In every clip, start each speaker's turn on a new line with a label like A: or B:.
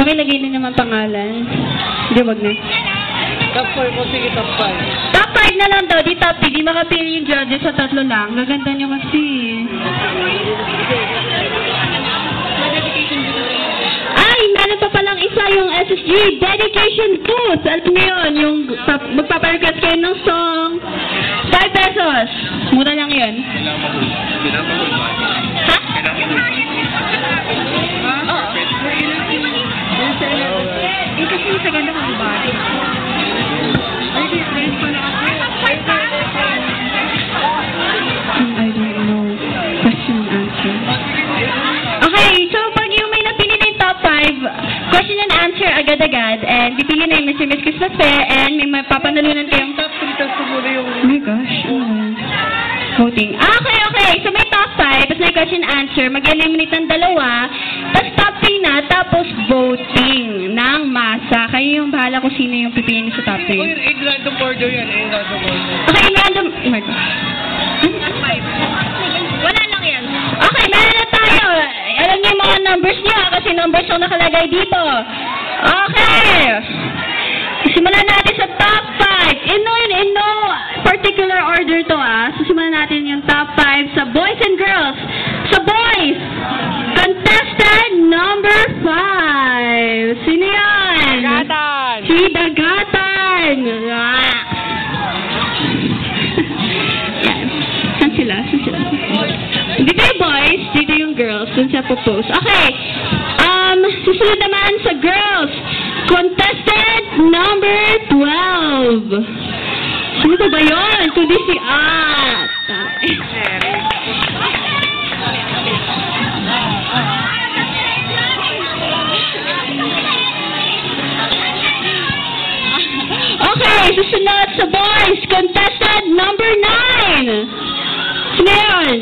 A: Pakilagay na naman pangalan. Hindi, wag na.
B: Top 4 po, sige, top 5.
A: Top 5 na lang daw, di top 3. Di makapili yung judges sa 3 lang. Gaganda nyo kasi. Ay, meron pa palang isa yung SSG, Dedication Booth. Alam niyo yun, yung magpaparequest kayo ng song. 5 pesos. Mura lang yun. Ha? Kasi sa ganda ka ba? I don't know. Question and answer. Okay, so pag yung may napili na yung top 5, question and answer agad-agad, and pipili na yung Mr. Miss Christmas Fair, and may mapapanalunan kayong top 3, tapos siguro yung... Oh my gosh, voting. Okay. So may top 5, tapos may question and answer, mag-eliminate ng 2, tapos top 3 na, tapos voting ng masa. Kayo yung bahala kung sino yung pipiliin niyo sa top 3.
B: Uy, in random order yan, in random order.
A: Okay, in random... Oh my gosh. Wala lang yan. Okay, meron na tayo. Alam niyo yung mga numbers niyo kasi numbers yung nakalagay dito. Okay. Simulan natin sa top 5. In no particular order to So simulan natin yung top 5 sa boys and girls. Sa boys, contestant number 5. Sino yan?
B: Dagatan!
A: Si Dagatan! Saan sila? Dito yung boys, dito yung girls. Dun siya po-post. Okay. Susunod naman sa girls. Contestant number 12. Sino ba yun? Kundi si At. Okay, susunod sa boys. Contestant number 9. Sino yun?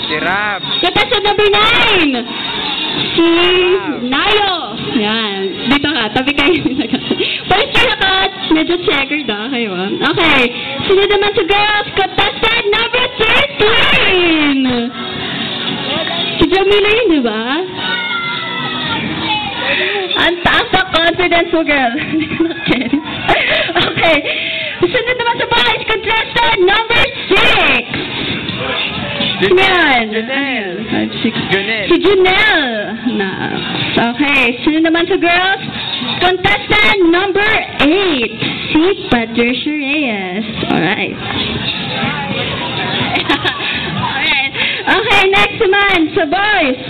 B: Si Rab.
A: Contestant number 9. Si Nayo. Yan. Dito ka. Tabi kayo. First year ka. Medyo checkered kayo Okay. Sunod naman sa girls. Contestant number 13. Si Jamila yun, di ba? Ang taas na confidence mo, girl. Okay. Sunod naman sa boys. Contestant number 6. Yan. Si Junelle. Okay. Sino naman sa girls? Contestant number 8. Si Patricia Reyes. Alright. Alright. Okay, next naman sa boys.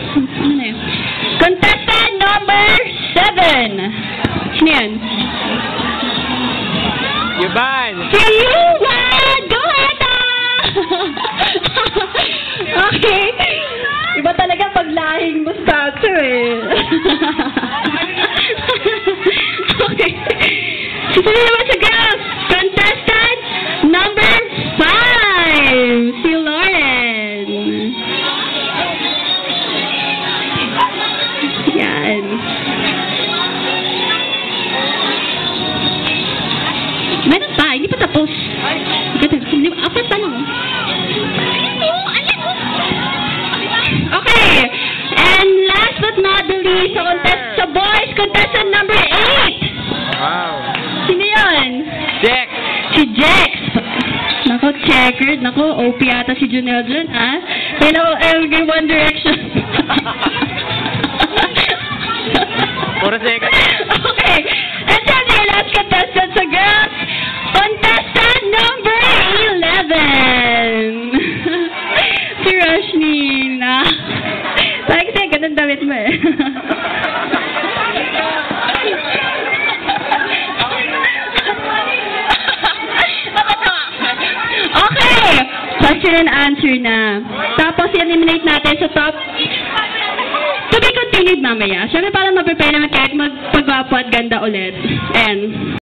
A: Contestant number 7. Sino yan?
B: Yuban.
A: Si Yuban! Go ahead! Okay. Iba talaga paglahing mustacho Okay. Susunod naman sa girls. Contestant number 5. Si Lauren. Yan. Meron pa. Hindi pa tapos. Apat tanong. Okay. And last but not the least, sa boys, contestant number 8.
B: Wow.
A: Sino yun?
B: Jex.
A: Si Jex. Nako, checkered. Nako, OP yata si Junelle dyan, ha? Pero, One Direction.
B: Puro second.
A: Okay. And then yung last contestant sa girls, contestant number 11. Si Roshni na. Parang kasi ganun damit mo Okay. Question and answer na. Tapos i-eliminate natin sa top. To be continued mamaya. Siyempre para ma-prepare naman kahit magpagwapo at ganda ulit. And